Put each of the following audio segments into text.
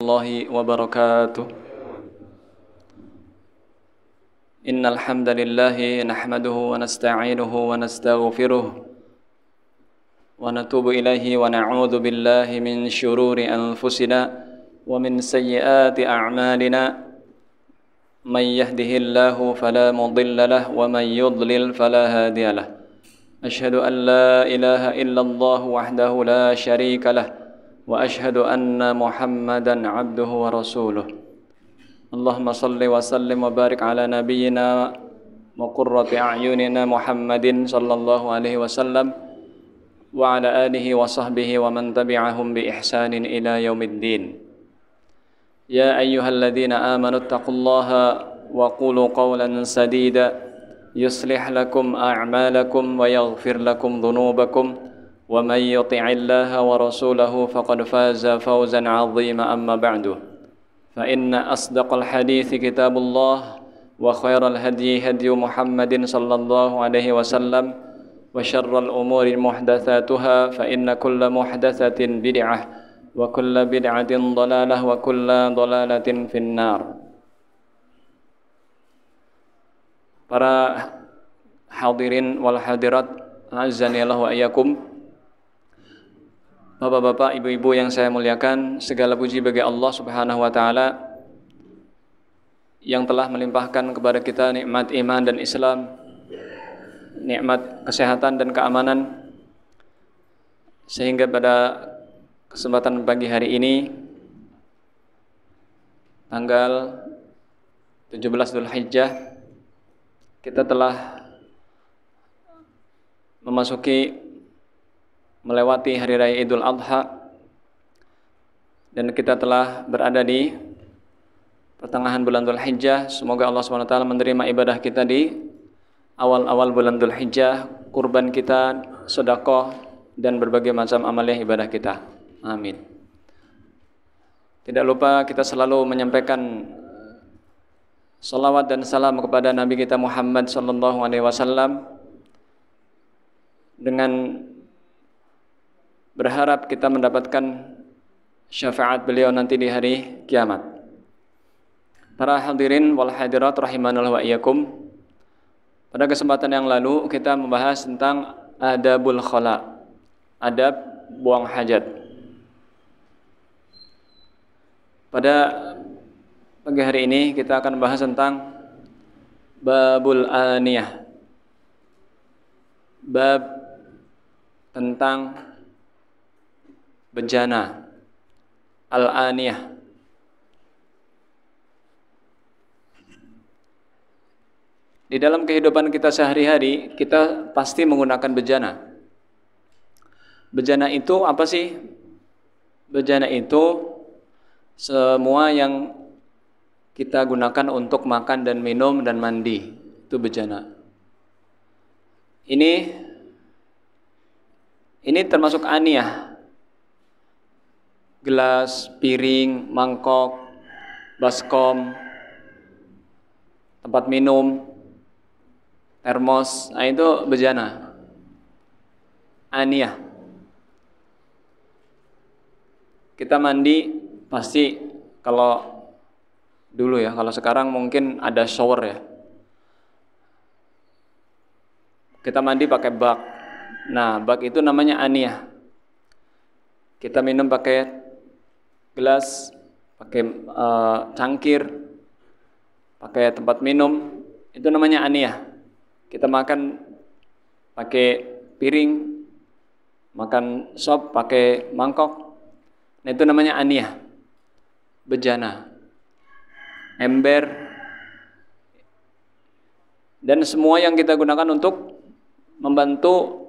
الله وبركاته. إن الحمد لله نحمده ونستعينه ونستغفره ونتوب إليه ونعوذ بالله من شرور أنفسنا ومن سيئات أعمالنا. من يهده الله فلا مضل له ومن يضلل فلا هادي له. أشهد أن لا إله إلا الله وحده لا شريك له وأشهد أن محمدا عبده ورسوله. اللهم صل وسلم وبارك على نبينا وقرة أعيننا محمد صلى الله عليه وسلم وعلى آله وصحبه ومن تبعهم بإحسان إلى يوم الدين. يا أيها الذين آمنوا اتقوا الله وقولوا قولا سديدا يصلح لكم أعمالكم ويغفر لكم ذنوبكم ومن يطع الله ورسوله فقد فاز فوزا عظيما. أما بعد فإن أصدق الحديث كتاب الله وخير الهدي هدي محمد صلى الله عليه وسلم وشر الأمور محدثاتها فإن كل محدثة بدعة وكل بدعة ضلالة وكل ضلالة في النار. Para hadirin wal hadirat, azani Allah wa iyyakum. Bapak-bapak, ibu-ibu yang saya muliakan, segala puji bagi Allah Subhanahu wa taala yang telah melimpahkan kepada kita nikmat iman dan Islam, nikmat kesehatan dan keamanan, sehingga pada kesempatan pagi hari ini tanggal 17 Dzulhijjah kita telah melewati hari raya Idul Adha dan kita telah berada di pertengahan bulan Dzulhijjah. Semoga Allah SWT menerima ibadah kita di awal-awal bulan Dzulhijjah, kurban kita, sedekah dan berbagai macam amalia ibadah kita. Amin. Tidak lupa kita selalu menyampaikan salawat dan salam kepada Nabi kita Muhammad sallallahu alaihi wasallam dengan berharap kita mendapatkan syafaat beliau nanti di hari kiamat. Para hadirin wal hadirat rahimanallahu wa iyyakum. Pada kesempatan yang lalu kita membahas tentang adabul khala, adab buang hajat. Pada pagi hari ini kita akan bahas tentang babul aniyah, bab tentang bejana, al-aniyah. Di dalam kehidupan kita sehari-hari kita pasti menggunakan bejana. Bejana itu apa sih? Bejana itu semua yang kita gunakan untuk makan dan minum dan mandi, itu bejana. Ini termasuk aniyah. Gelas, piring, mangkok, baskom, tempat minum, termos, nah itu bejana. Aniyah. Kita mandi pasti kalau dulu ya, kalau sekarang mungkin ada shower ya. Kita mandi pakai bak. Nah, bak itu namanya aniyah. Kita minum pakai gelas, pakai cangkir, pakai tempat minum, itu namanya aniyah. Kita makan pakai piring, makan sop pakai mangkok, nah itu namanya aniyah. Bejana, ember, dan semua yang kita gunakan untuk membantu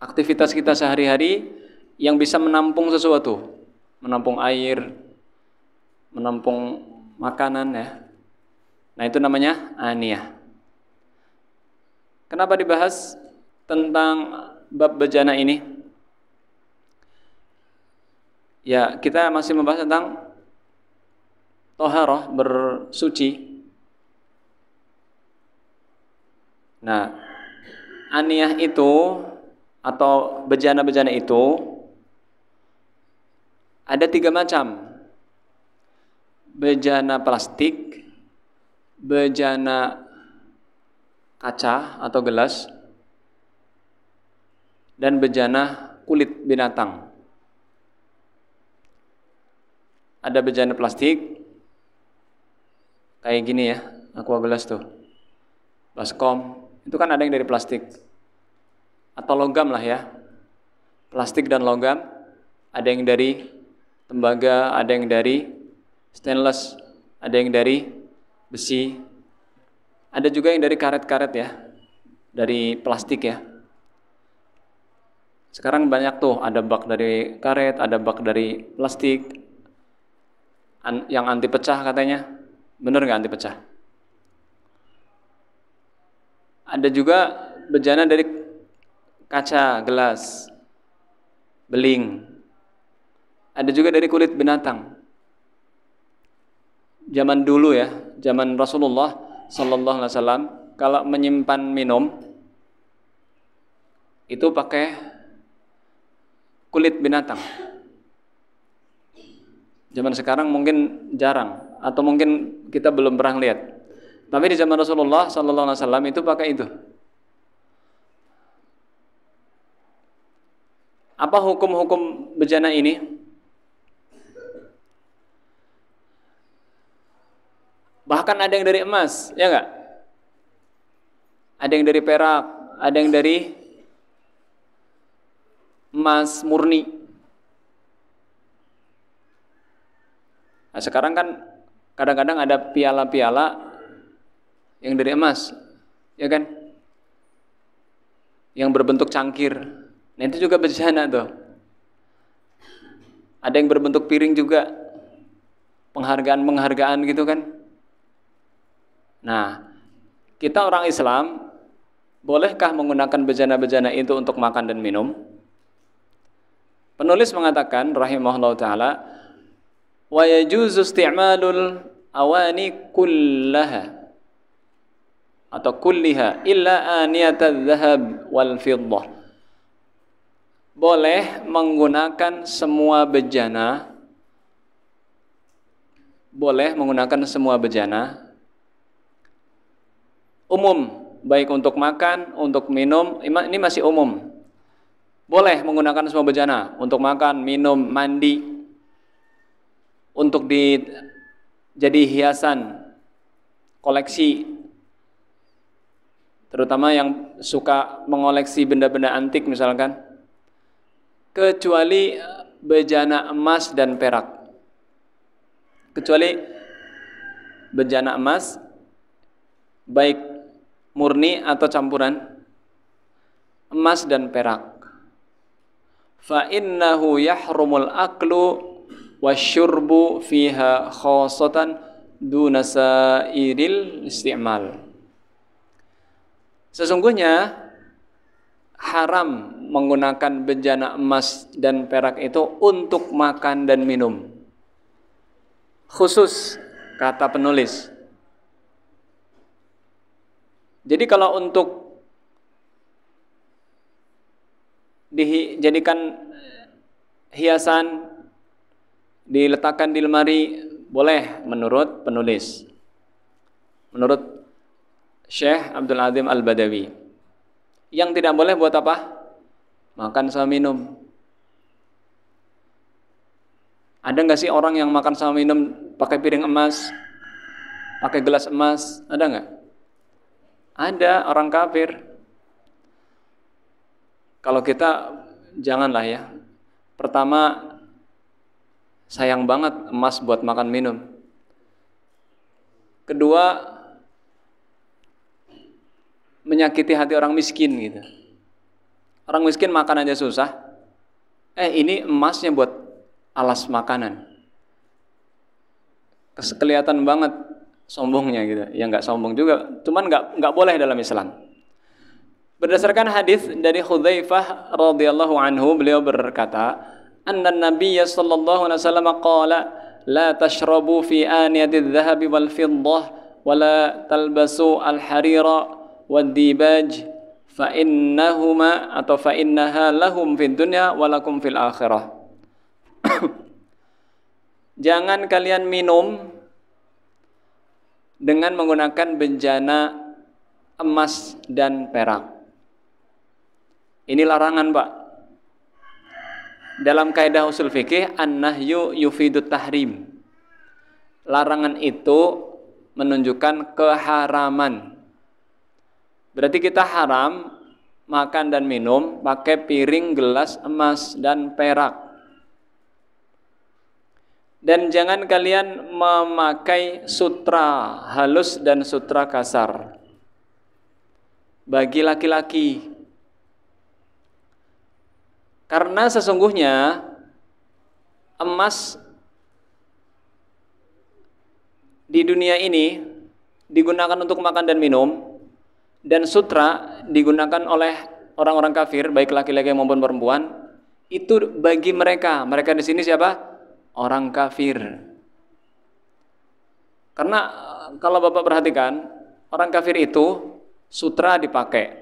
aktivitas kita sehari-hari yang bisa menampung sesuatu, menampung air, menampung makanan ya. Nah itu namanya aniyah. Kenapa dibahas tentang bab bejana ini? Ya, kita masih membahas tentang thaharah, bersuci. Nah, aniyah itu atau bejana-bejana itu ada 3 macam. bejana plastik, bejana kaca atau gelas, dan bejana kulit binatang. Ada bejana plastik kayak gini ya, aqua gelas tuh, baskom, itu kan ada yang dari plastik atau logam lah ya, plastik dan logam. Ada yang dari tembaga, ada yang dari stainless, ada yang dari besi, ada juga yang dari karet-karet ya, dari plastik ya. Sekarang banyak tuh, ada bak dari karet, ada bak dari plastik, yang anti pecah katanya. Bener nggak anti pecah? Ada juga bejana dari kaca, gelas, beling. Ada juga dari kulit binatang. Zaman dulu ya, zaman Rasulullah Sallallahu Alaihi Wasallam, kalau menyimpan minum itu pakai kulit binatang. Zaman sekarang mungkin jarang, atau mungkin kita belum pernah lihat. Tapi di zaman Rasulullah Sallallahu Alaihi Wasallam itu pakai itu. Apa hukum-hukum bejana ini? Bahkan ada yang dari emas, ya enggak? Ada yang dari perak, ada yang dari emas murni. Nah, sekarang kan kadang-kadang ada piala-piala yang dari emas, ya kan? Yang berbentuk cangkir. Nah, itu juga bejana tuh. Ada yang berbentuk piring juga. Penghargaan-penghargaan gitu kan. Nah, kita orang Islam, bolehkah menggunakan bejana-bejana itu untuk makan dan minum? Penulis mengatakan, rahimahullah ta'ala, wa yajuzu isti'malul awani kullaha atau kulliha illa aniyatadz dzahab wal fiddah. Boleh menggunakan semua bejana, boleh menggunakan semua bejana umum, baik untuk makan, untuk minum, ini masih umum. Boleh menggunakan semua bejana untuk makan, minum, mandi, untuk jadi hiasan, koleksi, terutama yang suka mengoleksi benda-benda antik misalkan, kecuali bejana emas dan perak. Kecuali bejana emas, baik murni atau campuran emas dan perak. Fa innahu yahrumul aklu wasyurbu fiha khassatan duna sairil isti'mal. Sesungguhnya haram menggunakan bejana emas dan perak itu untuk makan dan minum. Khusus, kata penulis. Jadi kalau untuk dijadikan hiasan, diletakkan di lemari, boleh menurut penulis. Menurut Syekh Abdul Azim Al-Badawi. Yang tidak boleh buat apa? Makan sama minum. Ada nggak sih orang yang makan sama minum pakai piring emas, pakai gelas emas? Ada nggak? Ada, orang kafir. Kalau kita janganlah ya. Pertama, sayang banget emas buat makan minum. Kedua, menyakiti hati orang miskin gitu. Orang miskin makan aja susah. Ini emasnya buat alas makanan. Kelihatan banget sombongnya gitu. Ya nggak sombong juga, cuman nggak boleh dalam Islam. Berdasarkan hadis dari Hudzaifah radhiyallahu anhu, beliau berkata, "Anna Nabiyya sallallahu alaihi wasallam qala, la tashrabu fi aniyati adh-dhahabi wal fiddah wa la talbasu al-harira wad-dibaj fa innahuma atau fa innaha lahum fid dunya wa lakum fil akhirah." Jangan kalian minum dengan menggunakan bejana emas dan perak. Ini larangan, Pak. Dalam kaidah usul fikih, an-nahyu yufidut tahrim. Larangan itu menunjukkan keharaman. Berarti kita haram makan dan minum pakai piring, gelas emas dan perak. Dan jangan kalian memakai sutra halus dan sutra kasar bagi laki-laki. Karena sesungguhnya emas di dunia ini digunakan untuk makan dan minum, dan sutra digunakan oleh orang-orang kafir, baik laki-laki maupun perempuan. Itu bagi mereka. Mereka di sini siapa? Orang kafir. Karena kalau Bapak perhatikan, orang kafir itu sutra dipakai,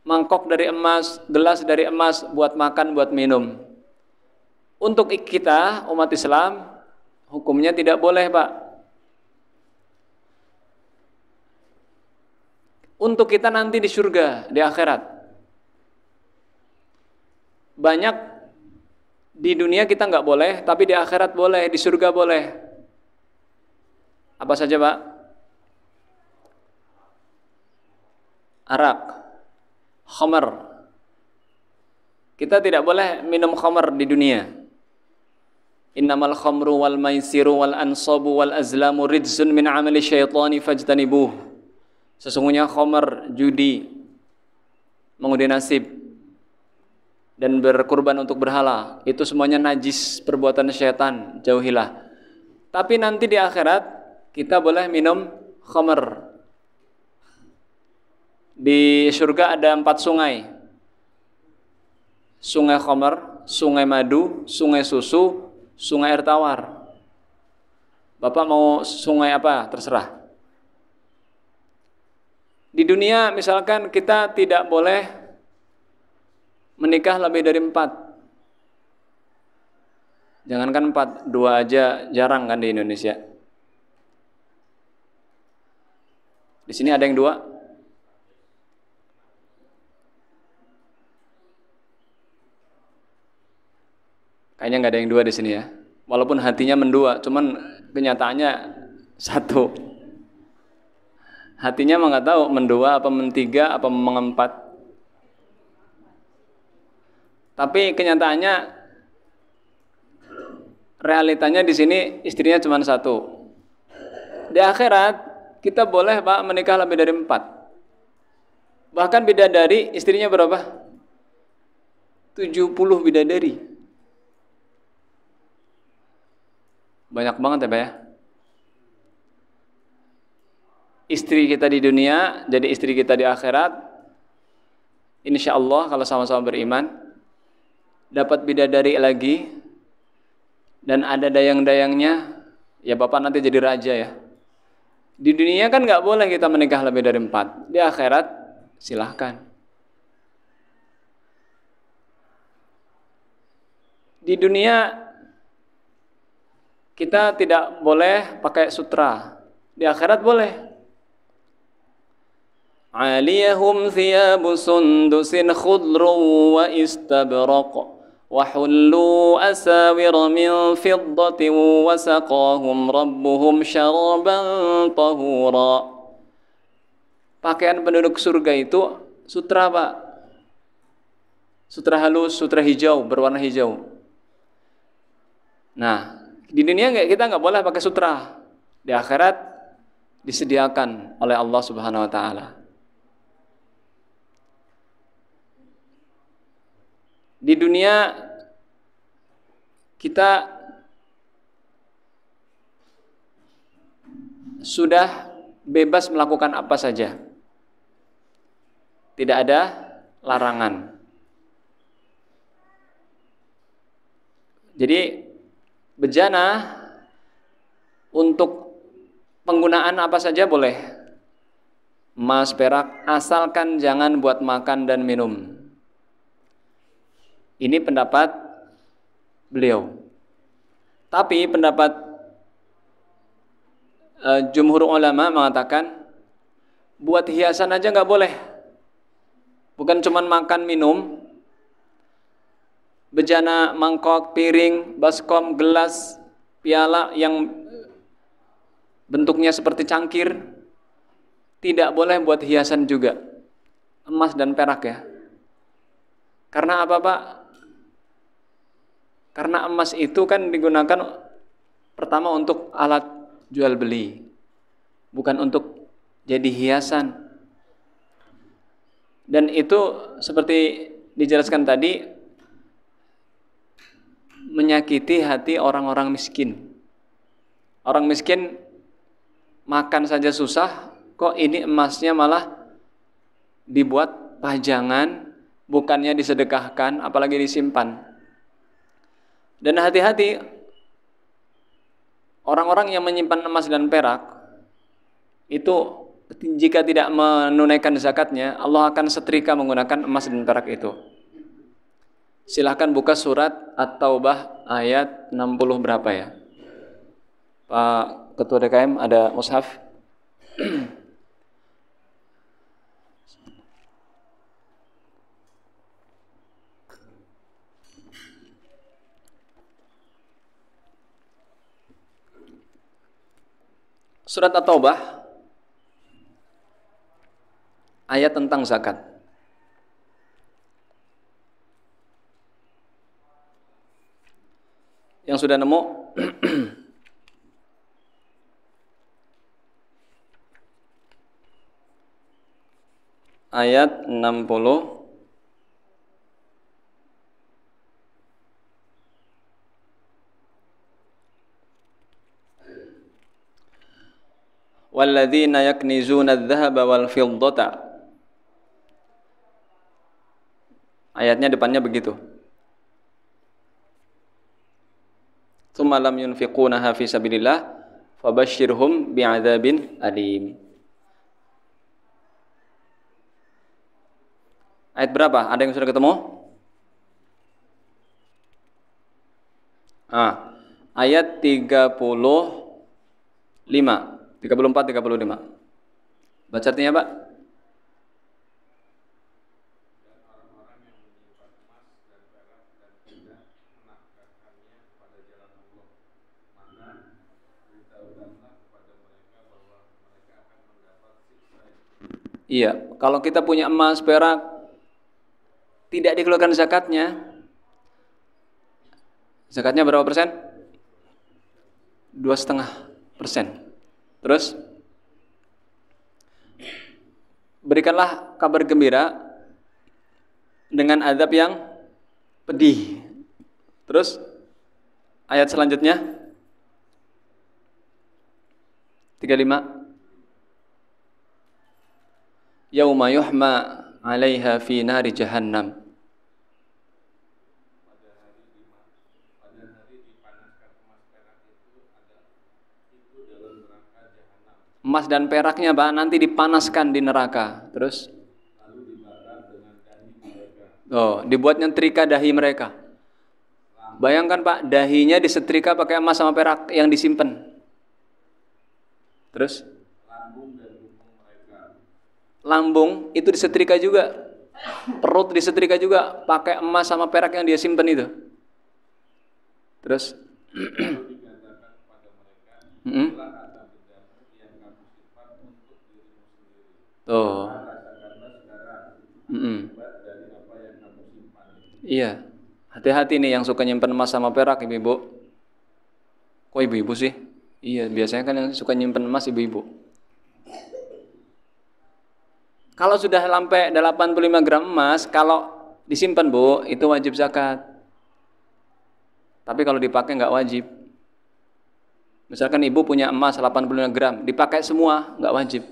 mangkok dari emas, gelas dari emas buat makan, buat minum. Untuk kita umat Islam, hukumnya tidak boleh, Pak. Untuk kita nanti di surga, di akhirat. Banyak di dunia kita nggak boleh, tapi di akhirat boleh, di surga boleh. Apa saja, Pak? Arak, khamar. Kita tidak boleh minum khamar di dunia. Innamal khamru wal maisiru wal ansabu wal azlamu rijzun min amali syaitani fajtanibuh. Sesungguhnya khamar, judi, mengundi nasib, dan berkurban untuk berhala, itu semuanya najis, perbuatan syaitan, jauhilah. Tapi nanti di akhirat kita boleh minum khamar. Di surga ada 4 sungai. Sungai khamar, sungai madu, sungai susu, sungai air tawar. Bapak mau sungai apa? Terserah. Di dunia misalkan kita tidak boleh menikah lebih dari 4. Jangankan 4, 2 aja jarang kan di Indonesia. Di sini ada yang 2? Kayaknya nggak ada yang 2 di sini ya. Walaupun hatinya mendua, cuman kenyataannya 1. Hatinya mah nggak tahu mendua apa mentiga apa mengempat. Tapi kenyataannya, realitanya di sini istrinya cuma 1. Di akhirat kita boleh, Pak, menikah lebih dari 4. Bahkan bidadari istrinya berapa? 70 bidadari. Banyak banget ya, Pak ya. Istri kita di dunia jadi istri kita di akhirat. Insya Allah kalau sama-sama beriman, dapat bidadari lagi, dan ada dayang-dayangnya, ya Bapak nanti jadi raja ya. Di dunia kan nggak boleh kita menikah lebih dari 4. Di akhirat silahkan. Di dunia kita tidak boleh pakai sutra. Di akhirat boleh. Aliyahum thiyabu sundusin khudru wa istabraq wa hullu asawir min fiddatin wa saqahum rabbuhum syaraban tahura. Pakaian penduduk surga itu sutra, Pak. Sutra halus, sutra hijau, berwarna hijau. Nah, di dunia kita nggak boleh pakai sutra. Di akhirat disediakan oleh Allah Subhanahu wa taala. Di dunia kita sudah bebas melakukan apa saja. Tidak ada larangan. Jadi bejana untuk penggunaan apa saja boleh. Emas, perak, asalkan jangan buat makan dan minum. Ini pendapat beliau. Tapi pendapat jumhur ulama mengatakan buat hiasan aja nggak boleh. Bukan cuman makan minum, bejana, mangkok, piring, baskom, gelas, piala yang bentuknya seperti cangkir, tidak boleh buat hiasan juga. Emas dan perak ya. Karena apa Pak? Karena emas itu kan digunakan pertama untuk alat jual beli, bukan untuk jadi hiasan. Dan itu seperti dijelaskan tadi, menyakiti hati orang-orang miskin. Orang miskin makan saja susah, kok ini emasnya malah dibuat pajangan, bukannya disedekahkan, apalagi disimpan. Dan hati-hati, orang-orang yang menyimpan emas dan perak itu jika tidak menunaikan zakatnya, Allah akan setrika menggunakan emas dan perak itu. Silahkan buka surat At-Taubah ayat 60 berapa ya? Pak Ketua DKM ada mushaf? Surat At-Taubah ayat tentang zakat. Yang sudah nemu? Ayat 60. Walladzina yaknizuna adh-dhahaba wal fiddata. Ayatnya depannya begitu. Tsumma lam yunfiqunaha fi sabilillah fabashshirhum bi'adzabin alim. Ayat berapa? Ada yang sudah ketemu? Ayat 35. 34, 35. Baca artinya, Pak. Iya, kalau kita punya emas, perak, tidak dikeluarkan zakatnya. Zakatnya berapa persen? 2,5%. Terus berikanlah kabar gembira dengan azab yang pedih. Terus ayat selanjutnya 35. Yauma yuhma 'alaiha fi nari jahannam. Emas dan peraknya Pak nanti dipanaskan di neraka. Terus dibuat nyetrika dahi mereka. Bayangkan Pak, dahinya disetrika pakai emas sama perak yang disimpan. Terus lambung itu disetrika juga, perut disetrika juga pakai emas sama perak yang dia simpan itu. Terus Iya, hati-hati nih yang suka nyimpan emas sama perak, ibu-ibu. Kok ibu-ibu sih? Iya, biasanya kan yang suka nyimpan emas ibu-ibu. Kalau sudah sampai 85 gram emas, kalau disimpan Bu, itu wajib zakat. Tapi kalau dipakai nggak wajib. Misalkan ibu punya emas 85 gram, dipakai semua, nggak wajib.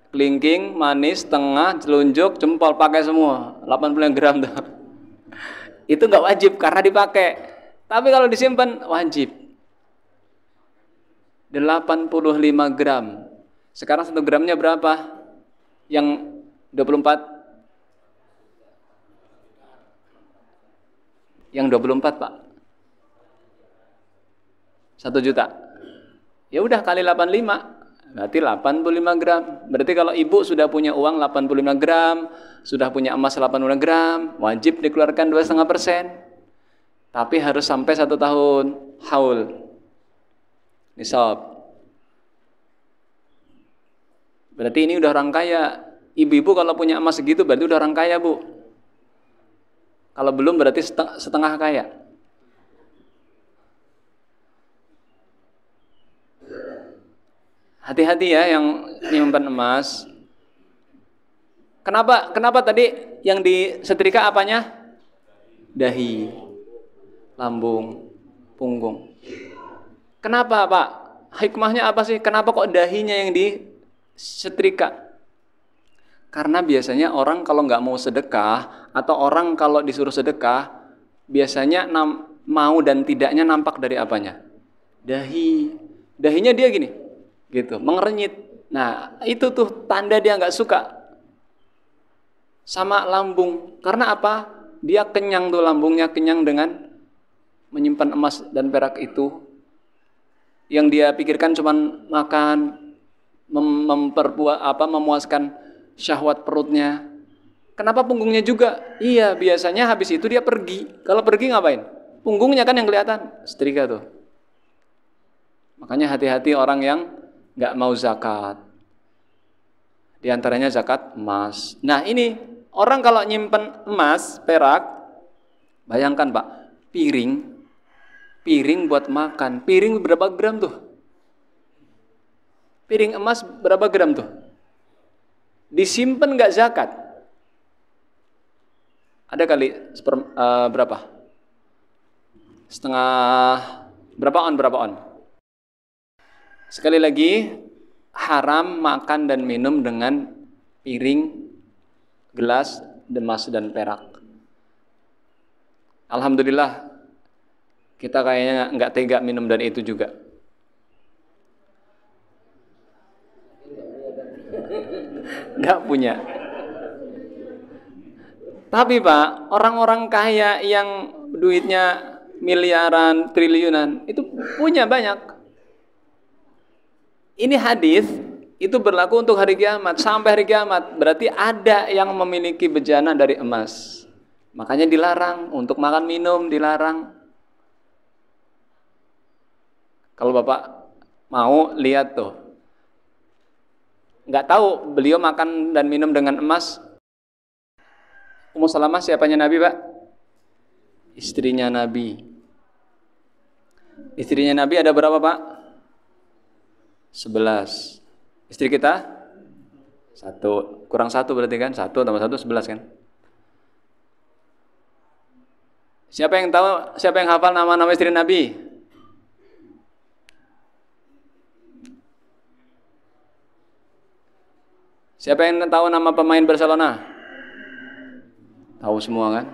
Kelingking, manis, tengah, telunjuk, jempol, pakai semua 85 gram tuh. Itu nggak wajib karena dipakai. Tapi kalau disimpan wajib. 85 gram. Sekarang 1 gramnya berapa? Yang 24? Yang 24 Pak. 1 juta. Ya udah kali 85, berarti 85 gram. Berarti kalau ibu sudah punya uang 85 gram, sudah punya emas 85 gram, wajib dikeluarkan 2,5%. Tapi harus sampai 1 tahun haul. Nisab. Berarti ini udah orang kaya. Ibu-ibu kalau punya emas segitu berarti udah orang kaya, Bu. Kalau belum berarti setengah kaya. Hati-hati ya yang nyimpan emas. Kenapa tadi yang disetrika apanya? Dahi, lambung, punggung. Kenapa, Pak? Hikmahnya apa sih? Kenapa kok dahinya yang disetrika? Karena biasanya orang kalau nggak mau sedekah atau orang kalau disuruh sedekah biasanya mau dan tidaknya nampak dari apanya? Dahi. Dahinya dia gini, gitu, mengerenyit. Nah, itu tuh tanda dia nggak suka. Sama lambung. Karena apa? Dia kenyang tuh, lambungnya kenyang dengan menyimpan emas dan perak itu. Yang dia pikirkan cuma makan, memuaskan syahwat perutnya. Kenapa punggungnya juga? Iya, biasanya habis itu dia pergi. Kalau pergi ngapain? Punggungnya kan yang kelihatan. Setrika tuh. Makanya hati-hati orang yang nggak mau zakat. Di antaranya zakat emas. Nah ini, orang kalau nyimpen emas, perak, bayangkan Pak, piring buat makan. Piring berapa gram tuh? Piring emas berapa gram tuh? Disimpan nggak zakat? Ada kali berapa? Berapa on? Sekali lagi, haram makan dan minum dengan piring, gelas, emas dan perak. Alhamdulillah, kita kayaknya nggak tega minum dan itu juga. Nggak punya. Tapi Pak, orang-orang kaya yang duitnya miliaran, triliunan, itu punya banyak. Ini hadis itu berlaku untuk hari kiamat, sampai hari kiamat. Berarti ada yang memiliki bejana dari emas. Makanya dilarang untuk makan minum, dilarang. Kalau Bapak mau lihat tuh, nggak tahu beliau makan dan minum dengan emas. Ummu Salamah siapanya Nabi, Pak? Istrinya Nabi. Istrinya Nabi ada berapa, Pak? 11. Istri kita? 1. Kurang 1 berarti kan? 1 tambah 1, 11 kan? Siapa yang tahu, siapa yang hafal nama-nama istri Nabi? Siapa yang tahu nama pemain Barcelona? Tahu semua kan?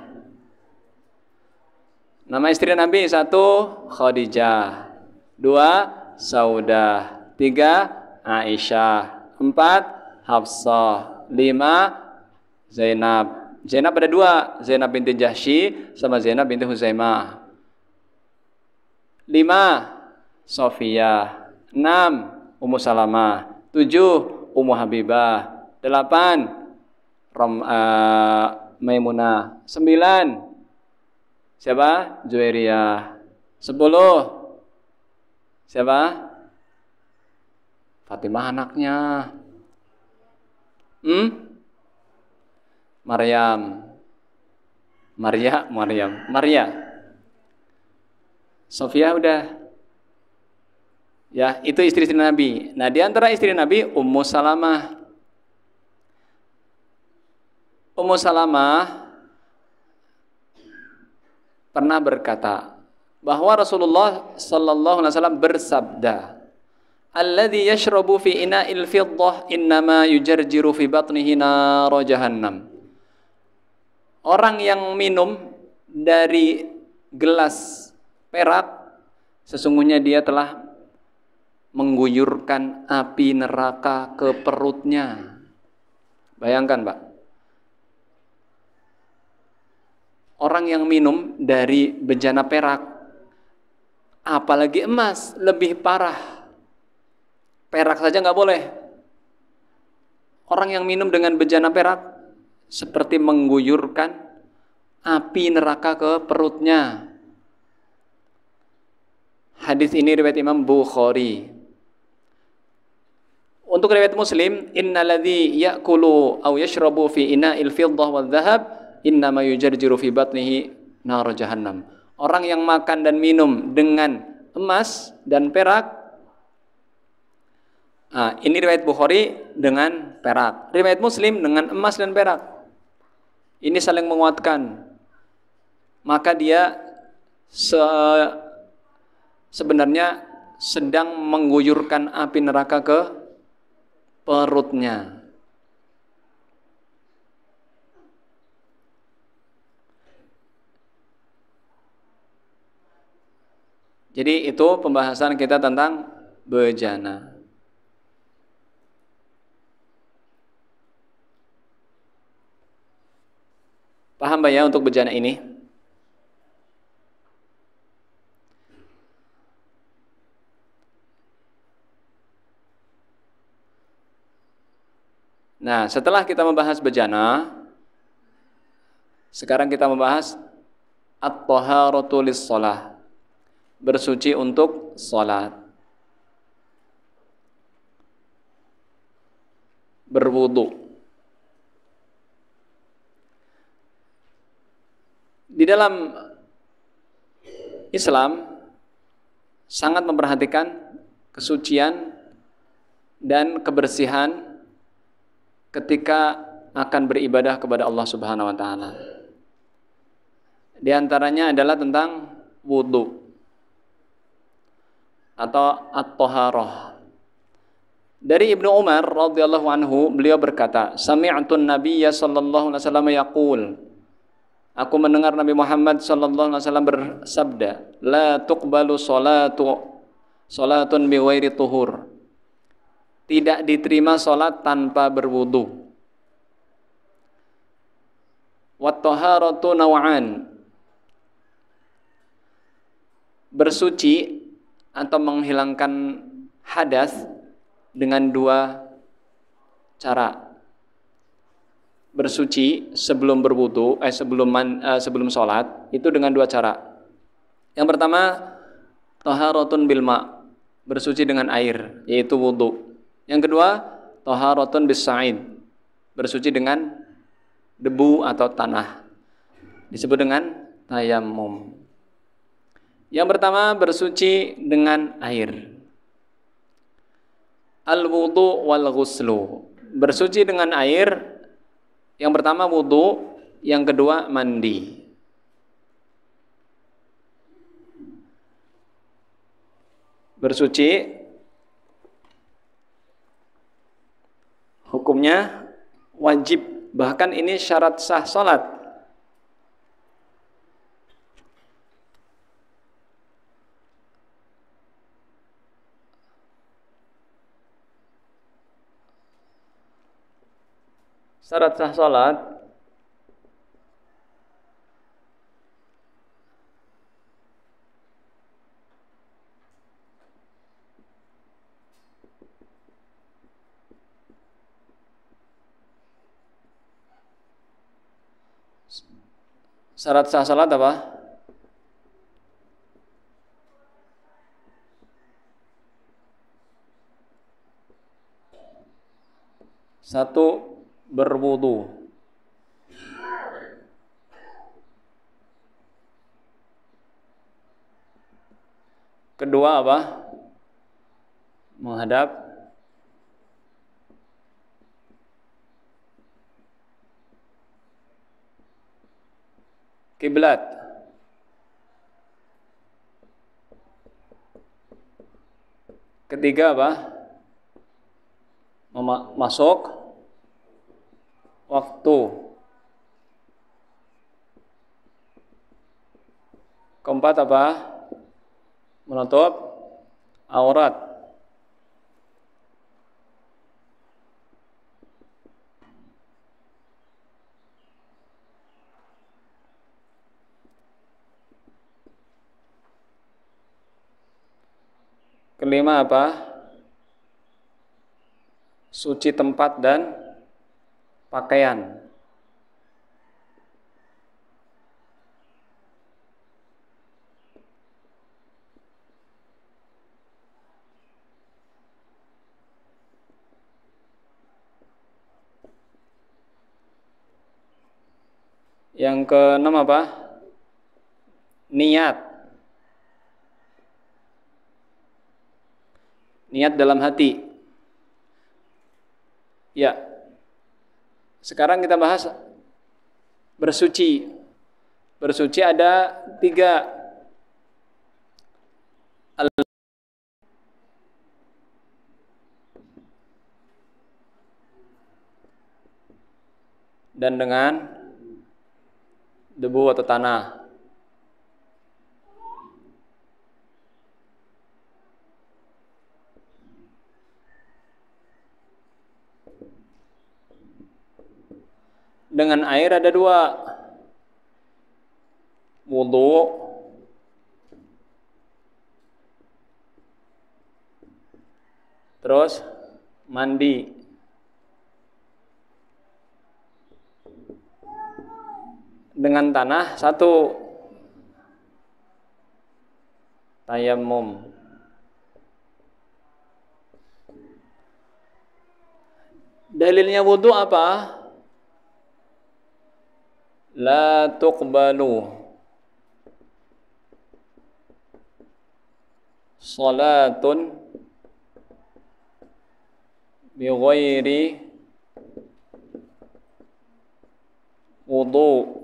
Nama istri Nabi 1, Khadijah. 2, Saudah. 3, Aisyah. 4, Hafsah. 5, Zainab. Zainab ada 2, Zainab binti Jahsy sama Zainab binti Huzaimah. 5, Sofiyah. 6, Ummu Salamah. 7, Ummu Habibah. 8, Maimunah. 9, siapa? Juwairiyah. 10, siapa? Fatimah anaknya. Maria. Sofia udah. Ya, itu istri-istri Nabi. Nah, di antara istri Nabi Ummu Salamah. Ummu Salamah pernah berkata bahwa Rasulullah sallallahu alaihi wasallam bersabda, "Alladzi yashrabu fi ina'il fiddah innama yujarjiru fi batnihi nar jahannam." Orang yang minum dari gelas perak sesungguhnya dia telah mengguyurkan api neraka ke perutnya. Bayangkan, Pak. Orang yang minum dari bejana perak Apalagi emas, lebih parah. Perak saja nggak boleh. Orang yang minum dengan bejana perak seperti mengguyurkan api neraka ke perutnya. Hadis ini riwayat Imam Bukhari. Untuk riwayat Muslim, innalladzi ya'kulu aw yashrabu fi ina'il fiddah wal dhahab innama yujarjiru fi batnihi nar jahannam. Orang yang makan dan minum dengan emas dan perak, ini riwayat Bukhari dengan perak. Riwayat Muslim dengan emas dan perak. Ini saling menguatkan. Maka dia sebenarnya sedang mengguyurkan api neraka ke perutnya. Jadi itu pembahasan kita tentang bejana. Paham Mbak ya untuk bejana ini? Nah, setelah kita membahas bejana, sekarang kita membahas at-taharatu lis-shalah. Bersuci untuk salat. Berwudu. Di dalam Islam sangat memperhatikan kesucian dan kebersihan ketika akan beribadah kepada Allah Subhanahu wa taala. Di antaranya adalah tentang wudu atau at-taharah. Dari Ibnu Umar radhiyallahu anhu, beliau berkata, "Sami'tun Nabiyya sallallahu alaihi wasallam yaqul." Aku mendengar Nabi Muhammad sallallahu alaihi wasallam bersabda, "La tuqbalu salatun bi ghairi tuhur." Tidak diterima salat tanpa berwudu. Wat taharatu naw'an. Bersuci atau menghilangkan hadas dengan dua cara. Bersuci sebelum berwudu, sebelum salat itu dengan dua cara. Yang pertama, taharatun bil ma, bersuci dengan air, yaitu wudu. Yang kedua, taharatun bis sa'id, bersuci dengan debu atau tanah, disebut dengan tayammum. Yang pertama, bersuci dengan air. Al-wudu wal ghuslu, bersuci dengan air. Yang pertama wudu, yang kedua mandi. Bersuci hukumnya wajib, bahkan ini syarat sah salat. Syarat sah salat apa? Satu, berwudu. Kedua apa? Menghadap kiblat. Ketiga apa? Masuk waktu. Keempat apa? Menutup aurat. kelima apa? Suci tempat dan pakaian. Yang keenam apa? Niat. Niat dalam hati. Ya. Sekarang kita bahas bersuci. Bersuci ada 3. Dan dengan debu atau tanah. Dengan air ada 2. Wudu terus mandi. Dengan tanah 1. Tayammum. Dalilnya wudu apa? La tuqbalu salatun bi ghairi wudu.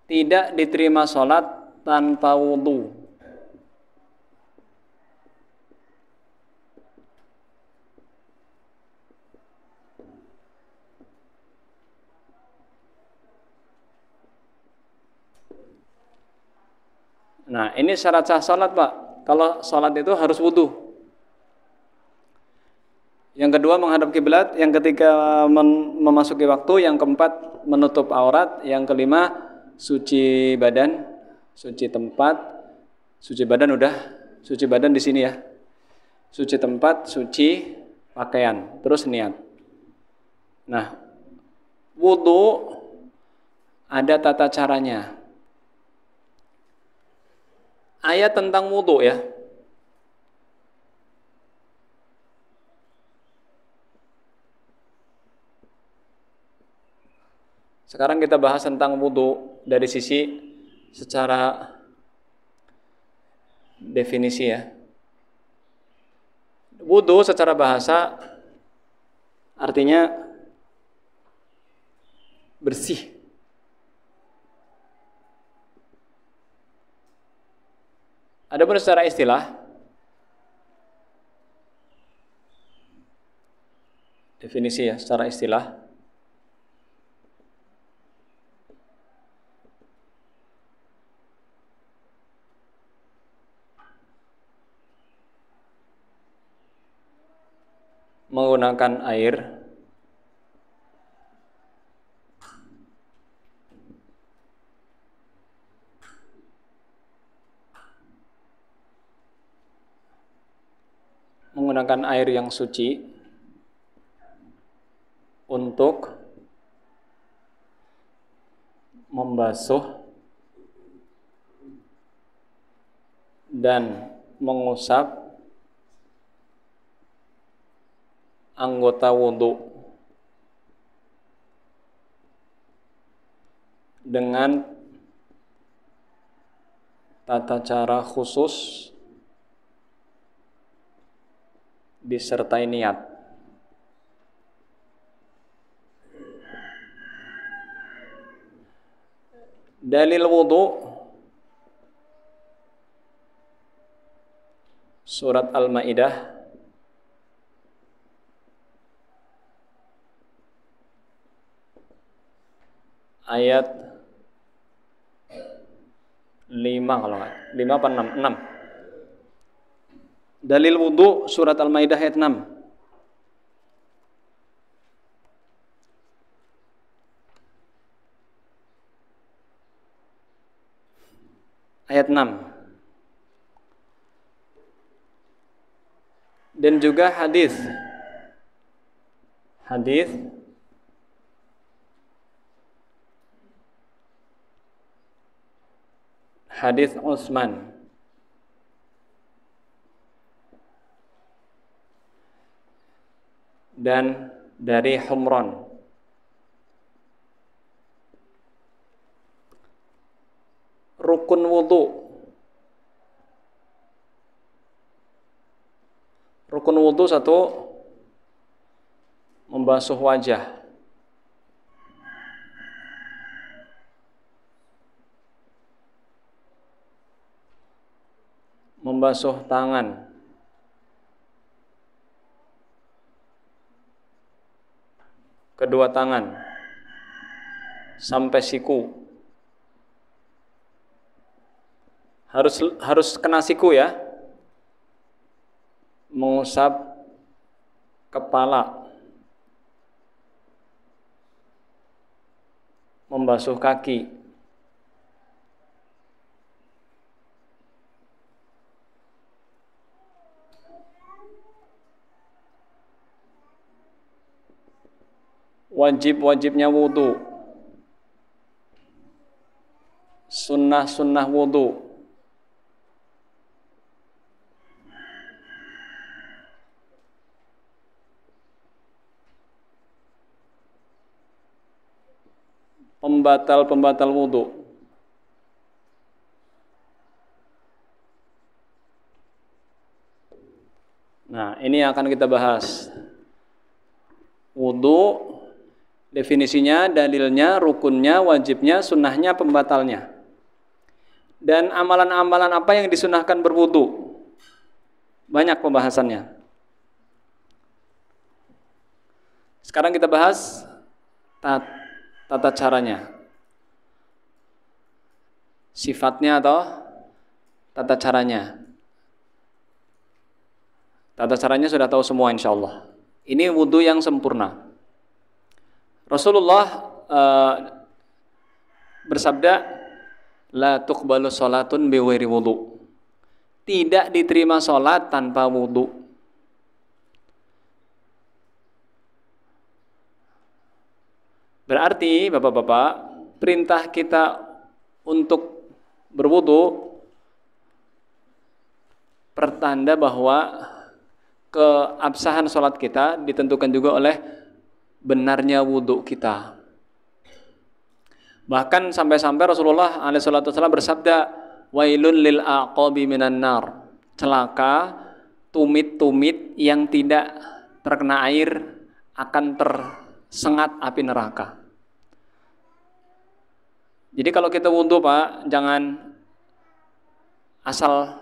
Tidak diterima salat tanpa wudu. Nah, ini syarat sah salat, Pak. Kalau salat itu harus wudu. Yang kedua menghadap kiblat, yang ketiga memasuki waktu, yang keempat menutup aurat, yang kelima suci badan, suci tempat. Suci badan udah, suci badan di sini ya. Suci tempat, suci pakaian, terus niat. Nah, wudu ada tata caranya. Ayat tentang wudu ya. Sekarang kita bahas tentang wudu dari sisi secara definisi ya. Wudu secara bahasa artinya bersih. Adapun secara istilah, definisi ya, secara istilah, menggunakan air yang suci untuk membasuh dan mengusap anggota wudu dengan tata cara khusus disertai niat. Dalil wudu surat Al-Maidah ayat 5 kalau enggak 5 apa 6? 6. Dalil wudu surat Al-Maidah ayat 6. Ayat 6. dan juga hadis Utsman dan dari Humran. Rukun wudu. Rukun wudu satu, membasuh wajah. Membasuh tangan. Kedua tangan sampai siku. Harus kena siku ya. Mengusap kepala. Membasuh kaki. Wajib-wajibnya wudu. Sunnah-sunnah wudu. Pembatal-pembatal wudu. Nah, ini yang akan kita bahas. Wudu, definisinya, dalilnya, rukunnya, wajibnya, sunnahnya, pembatalnya. Dan amalan-amalan apa yang disunahkan berwudu. Banyak pembahasannya. Sekarang kita bahas tata caranya. Sifatnya atau tata caranya. Tata caranya sudah tahu semua insyaallah. Ini wudu yang sempurna. Rasulullah bersabda, la tuqbalu sholatun biwiri wudu. Tidak diterima sholat tanpa wudu. Berarti Bapak-bapak, perintah kita untuk berwudu pertanda bahwa keabsahan sholat kita ditentukan juga oleh benarnya wudu kita. Bahkan sampai-sampai Rasulullah SAW bersabda, wailun lil aqabi minan nar. Celaka tumit-tumit yang tidak terkena air akan tersengat api neraka. Jadi kalau kita wudu Pak, jangan asal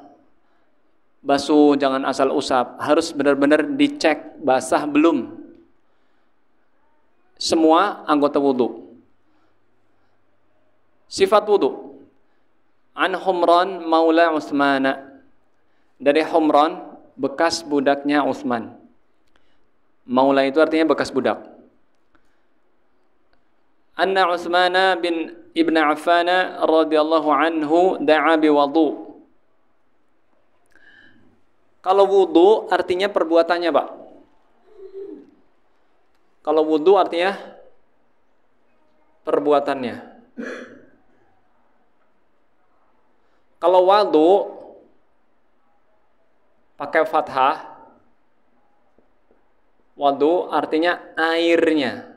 basuh, jangan asal usap. Harus benar-benar dicek basah belum semua anggota wudu. Sifat wudu. An Humran maula Utsman. Dari Humran, bekas budaknya Utsman. Maula itu artinya bekas budak. Anna Utsman bin Ibn Affan radhiyallahu anhu da'a biwudu. Kalau wudu artinya perbuatannya, Pak. Kalau wudu artinya perbuatannya. Kalau wudu pakai fathah, wudu artinya airnya.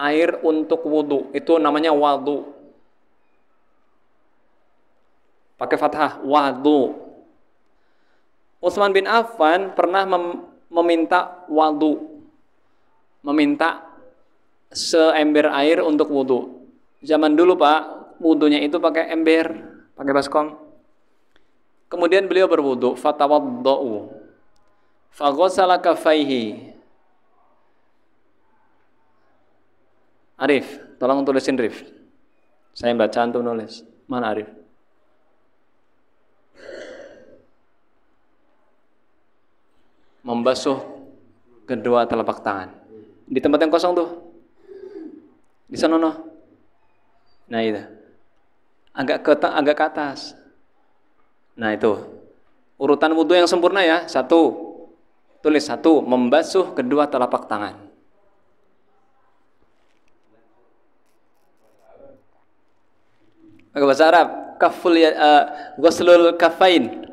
Air untuk wudu, itu namanya wudu. Pakai fathah, wudu. Utsman bin Affan pernah meminta wudu. Meminta seember air untuk wudu. Zaman dulu Pak, wudunya itu pakai ember, pakai baskom. Kemudian beliau berwudu, fatawaddau. Faghassala kaffaihi. Arif, tolong tulisin Rif. Saya baca antum nulis. Mana Arif? Membasuh kedua telapak tangan. Di tempat yang kosong tuh. Di sana noh. Nah itu. Agak ke atas. Nah itu. Urutan wudu yang sempurna ya. 1. Tulis 1, membasuh kedua telapak tangan. Pakai bahasa Arab, ghuslul kafain.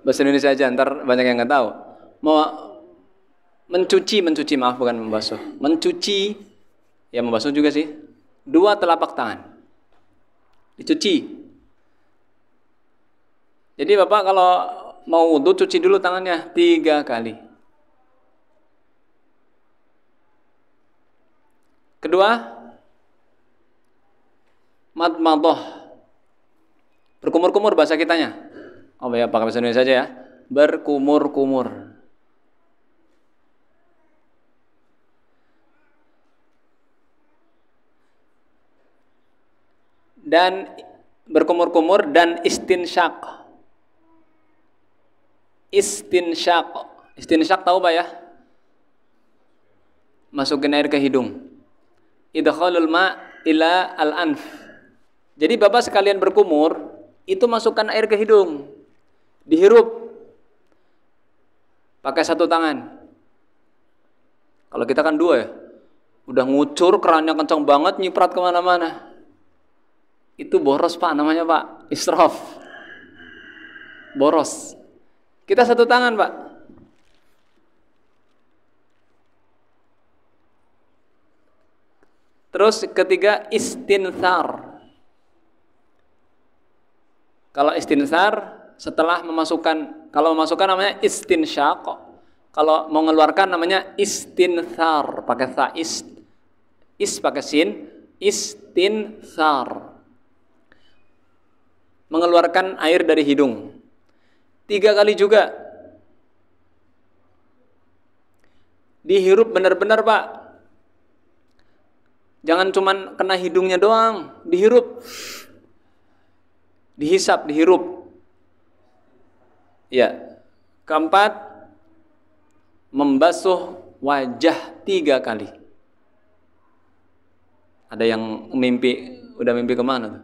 Bahasa Indonesia aja, ntar banyak yang nggak tahu. Mau mencuci, maaf, bukan membasuh. Mencuci, ya membasuh juga sih. Dua telapak tangan dicuci. Jadi Bapak kalau mau wudhu, cuci dulu tangannya 3 kali. Kedua, madmadah, berkumur-kumur bahasa kitanya. Oh ya, pakai bahasa Indonesia saja ya. Berkumur-kumur. Dan berkumur-kumur dan istinsyaq. Istinsyaq tahu Pak ya? Masukin air ke hidung. Idkhalul ma ila al-anf. Jadi Bapak sekalian berkumur, itu masukkan air ke hidung. Dihirup. Pakai 1 tangan. Kalau kita kan 2 ya. Udah ngucur, kerannya kencang banget, nyiprat kemana-mana. Itu boros Pak, namanya Pak. Israf. Boros. Kita 1 tangan Pak. Terus ketiga, istinthar. Kalau istinthar, setelah memasukkan, kalau memasukkan namanya istinsyaq. Kalau mau mengeluarkan namanya istinthar. Pakai tha, is pakai sin, istinthar. Mengeluarkan air dari hidung 3 kali juga. Dihirup benar-benar Pak. Jangan cuman kena hidungnya doang, dihirup. Dihisap, dihirup. Ya. Keempat, membasuh wajah 3 kali. Ada yang udah mimpi kemana tuh?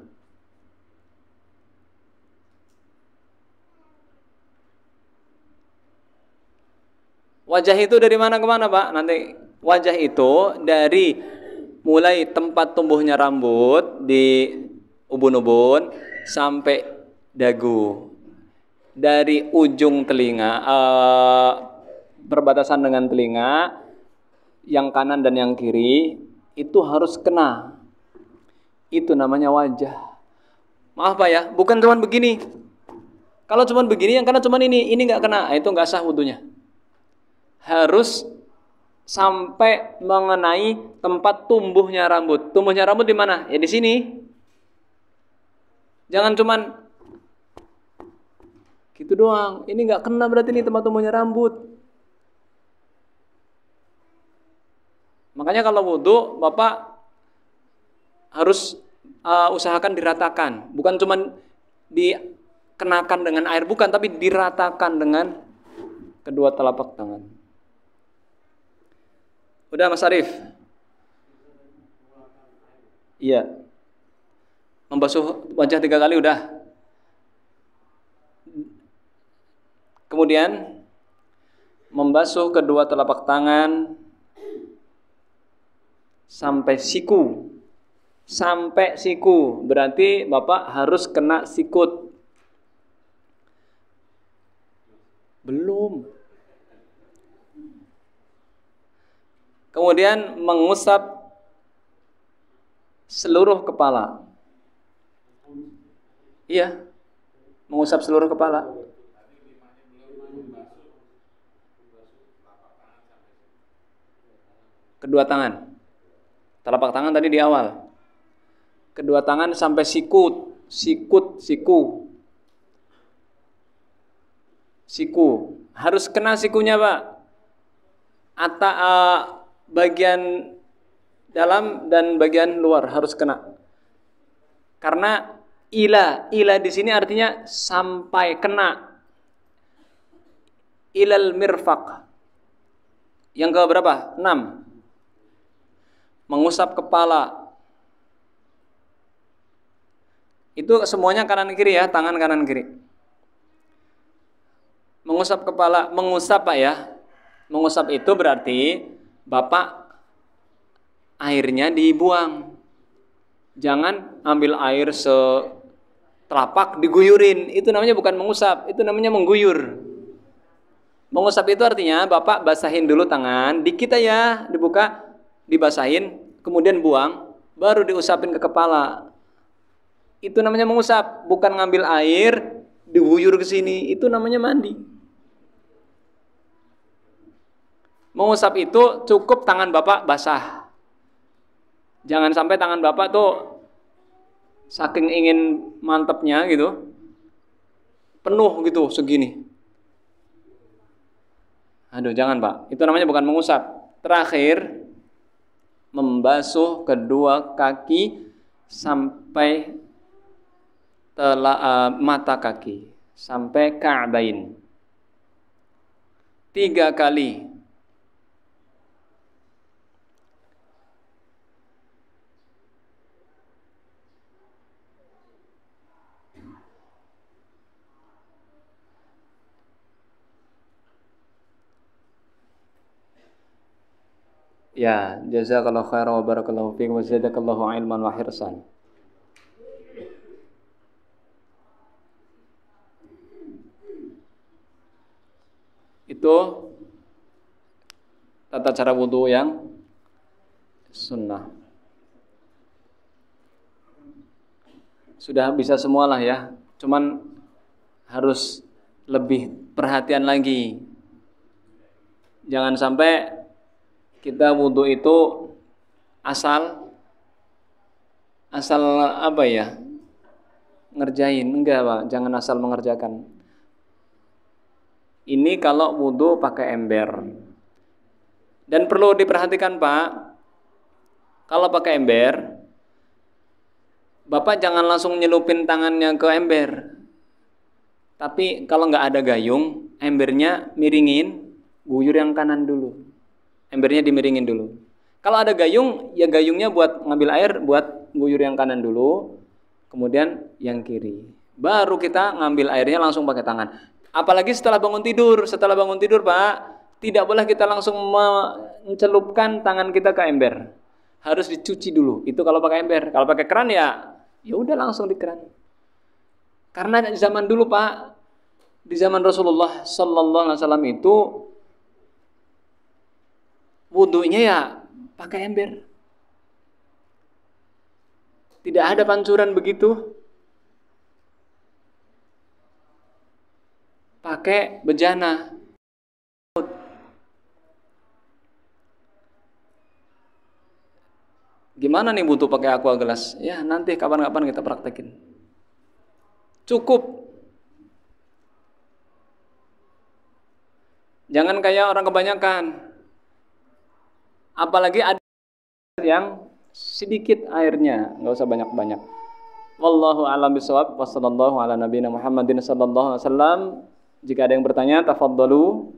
Wajah itu dari mana ke mana Pak? Nanti wajah itu dari mulai tempat tumbuhnya rambut di ubun-ubun sampai dagu. Dari ujung telinga, berbatasan dengan telinga, yang kanan dan yang kiri, itu harus kena. Itu namanya wajah. Maaf Pak ya, bukan cuma begini. Kalau cuma begini, yang kena cuma ini nggak kena, itu nggak sah wudunya. Harus sampai mengenai tempat tumbuhnya rambut. Tumbuhnya rambut di mana? Ya di sini. Jangan cuman gitu doang. Ini nggak kena berarti ini tempat tumbuhnya rambut. Makanya kalau wudhu, Bapak harus usahakan diratakan. Bukan cuman dikenakan dengan air, bukan, tapi diratakan dengan kedua telapak tangan. Udah Mas Arif? Iya. Membasuh wajah 3 kali udah. Kemudian membasuh kedua telapak tangan sampai siku. Sampai siku. Berarti Bapak harus kena sikut. Belum. Kemudian mengusap seluruh kepala. Iya, mengusap seluruh kepala. Kedua tangan. Telapak tangan tadi di awal. Kedua tangan sampai siku. Siku. Harus kena sikunya, Pak. Bagian dalam dan bagian luar harus kena. Karena ila di sini artinya sampai kena. Ilal mirfaq. Yang ke berapa? 6. Mengusap kepala. Itu semuanya kanan kiri ya, tangan kanan kiri. Mengusap kepala, mengusap Pak ya. Mengusap itu berarti Bapak airnya dibuang. Jangan ambil air setelapak diguyurin. Itu namanya bukan mengusap, itu namanya mengguyur. Mengusap itu artinya Bapak basahin dulu tangan, dikit aja dibuka, dibasahin, kemudian buang, baru diusapin ke kepala. Itu namanya mengusap, bukan ngambil air diguyur ke sini. Itu namanya mandi. Mengusap itu cukup tangan Bapak basah. Jangan sampai tangan Bapak tuh saking ingin mantepnya gitu, penuh gitu segini. Aduh, jangan Pak. Itu namanya bukan mengusap. Terakhir, membasuh kedua kaki sampai mata kaki, sampai ka'bain. 3 kali. Ya, jazakallahu khairan wa barakallahu fiikum wa zadakallahu ilman wa hirsan. Itu tata cara wudu yang sunnah. Sudah bisa semualah ya. Cuman harus lebih perhatian lagi. Jangan sampai kita wudu itu asal apa ya, ngerjain. Enggak Pak, jangan asal mengerjakan. Ini kalau wudu pakai ember. Dan perlu diperhatikan Pak, kalau pakai ember, Bapak jangan langsung nyelupin tangannya ke ember. Tapi kalau nggak ada gayung, embernya miringin, guyur yang kanan dulu. Embernya dimiringin dulu. Kalau ada gayung, ya gayungnya buat ngambil air, buat guyur yang kanan dulu, kemudian yang kiri. Baru kita ngambil airnya langsung pakai tangan. Apalagi setelah bangun tidur. Setelah bangun tidur Pak, tidak boleh kita langsung mencelupkan tangan kita ke ember. Harus dicuci dulu. Itu kalau pakai ember. Kalau pakai keran ya udah langsung di keran. Karena di zaman dulu Pak, di zaman Rasulullah Sallallahu Alaihi Wasallam itu wudunya ya pakai ember. Tidak ada pancuran begitu. Pakai bejana. Gimana nih wudu pakai aqua gelas? Ya nanti kapan-kapan kita praktekin. Cukup. Jangan kayak orang kebanyakan. Apalagi ada yang sedikit airnya, nggak usah banyak-banyak. Wallahu a'lam bishawab. Wassallallahu ala nabiyina Muhammadin sallallahu alaihi wasallam. Jika ada yang bertanya, tafadhalu.